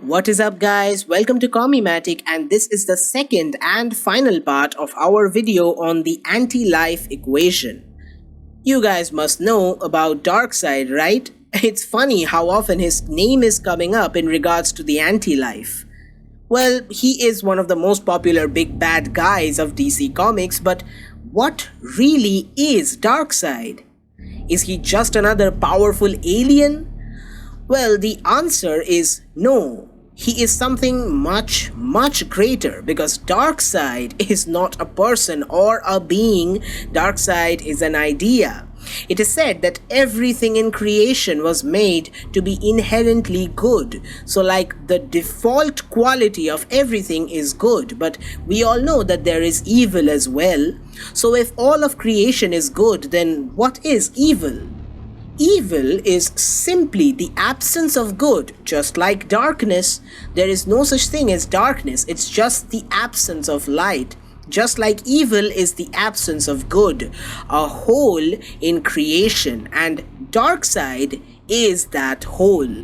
What is up, guys? Welcome to Commimatic, and this is the second and final part of our video on the anti-life equation. You guys must know about Darkseid, right? It's funny how often his name is coming up in regards to the anti-life. Well, he is one of the most popular big bad guys of DC Comics, but what really is Darkseid? Is he just another powerful alien? Well, the answer is no. He is something much, much greater because Darkseid is not a person or a being. Darkseid is an idea. It is said that everything in creation was made to be inherently good. So like the default quality of everything is good, but we all know that there is evil as well. So if all of creation is good, then what is evil? Evil is simply the absence of good, just like darkness. There is no such thing as darkness, it's just the absence of light. Just like evil is the absence of good, a hole in creation, and Darkseid is that hole.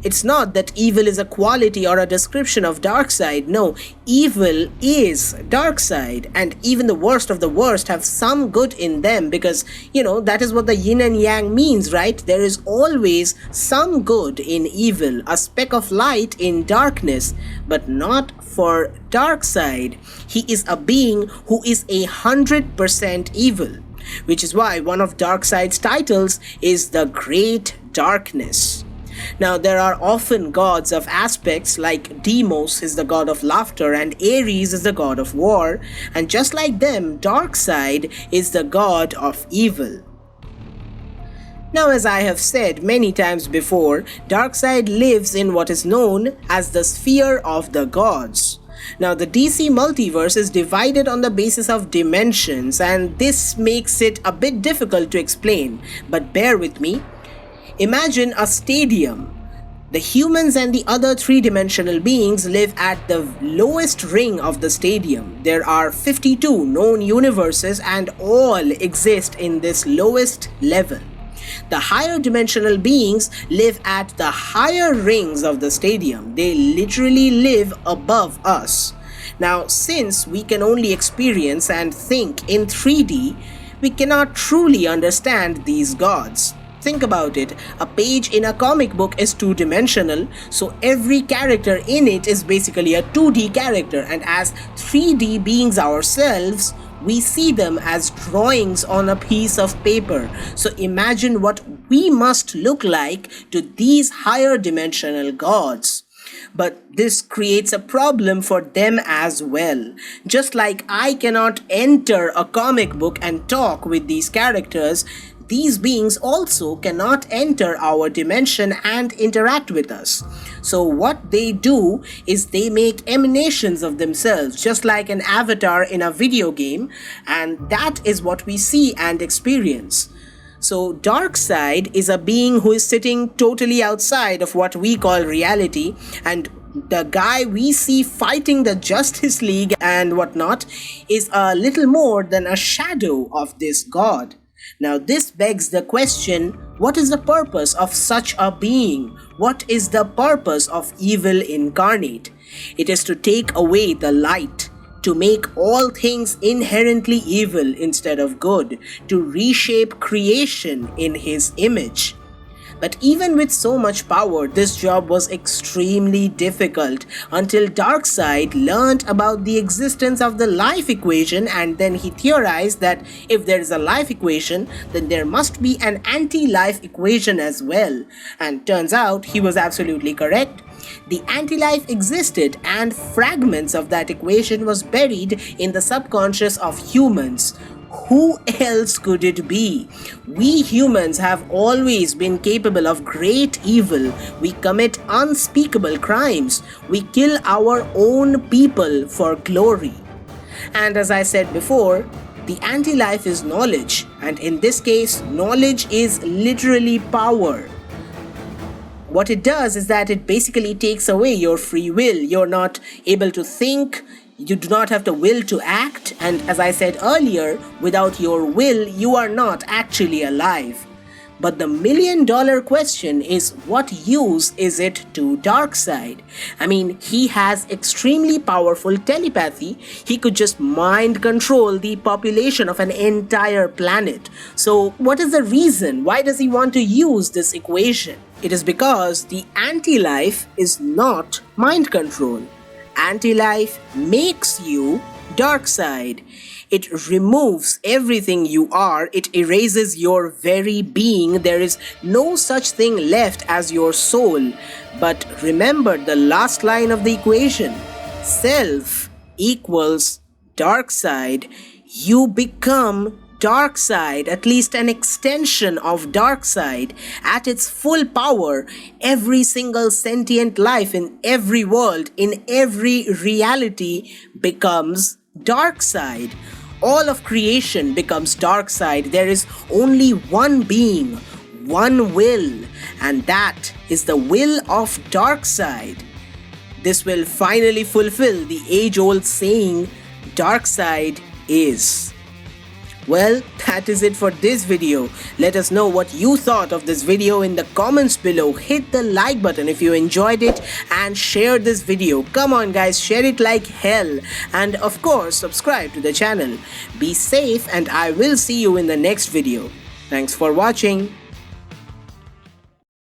It's not that evil is a quality or a description of Darkseid. No, evil is Darkseid, and even the worst of the worst have some good in them because, that is what the yin and yang means, right? There is always some good in evil, a speck of light in darkness, but not for Darkseid. He is a being who is 100% evil, which is why one of Darkseid's titles is the Great Darkness. Now, there are often gods of aspects like Deimos is the god of laughter and Ares is the god of war, and just like them, Darkseid is the god of evil. Now, as I have said many times before, Darkseid lives in what is known as the sphere of the gods. Now, the DC multiverse is divided on the basis of dimensions, and this makes it a bit difficult to explain, but bear with me. Imagine a stadium. The humans and the other three-dimensional beings live at the lowest ring of the stadium. There are 52 known universes and all exist in this lowest level. The higher dimensional beings live at the higher rings of the stadium. They literally live above us. Now, since we can only experience and think in 3D, we cannot truly understand these gods. Think about it, a page in a comic book is two-dimensional, so every character in it is basically a 2D character, and as 3D beings ourselves, we see them as drawings on a piece of paper. So imagine what we must look like to these higher dimensional gods. But this creates a problem for them as well. Just like I cannot enter a comic book and talk with these characters, these beings also cannot enter our dimension and interact with us. So what they do is they make emanations of themselves, just like an avatar in a video game, and that is what we see and experience. So Darkseid is a being who is sitting totally outside of what we call reality, and the guy we see fighting the Justice League and whatnot is a little more than a shadow of this god. Now this begs the question, what is the purpose of such a being? What is the purpose of evil incarnate? It is to take away the light, to make all things inherently evil instead of good, to reshape creation in his image. But even with so much power, this job was extremely difficult until Darkseid learned about the existence of the life equation, and then he theorized that if there is a life equation, then there must be an anti-life equation as well. And turns out he was absolutely correct. The anti-life existed, and fragments of that equation was buried in the subconscious of humans. Who else could it be? We humans have always been capable of great evil. We commit unspeakable crimes. We kill our own people for glory. And as I said before, the anti-life is knowledge, and in this case, knowledge is literally power. What it does is that it basically takes away your free will. You're not able to think, you do not have the will to act, and as I said earlier, without your will, you are not actually alive. But the $1,000,000 question is, what use is it to Darkseid? I mean, he has extremely powerful telepathy. He could just mind control the population of an entire planet. So what is the reason? Why does he want to use this equation? It is because the anti-life is not mind control. Anti-life makes you Darkseid. It removes everything you are. It erases your very being. There is no such thing left as your soul. But remember the last line of the equation. Self equals Darkseid. You become Darkseid, at least an extension of Darkseid at its full power. Every single sentient life in every world, in every reality becomes Darkseid. All of creation becomes Darkseid. There is only one being, one will, and that is the will of Darkseid. This will finally fulfill the age-old saying, Darkseid is. Well, that is it for this video. Let us know what you thought of this video in the comments below. Hit the like button if you enjoyed it and share this video. Come on guys, share it like hell. And of course, subscribe to the channel. Be safe and I will see you in the next video. Thanks for watching.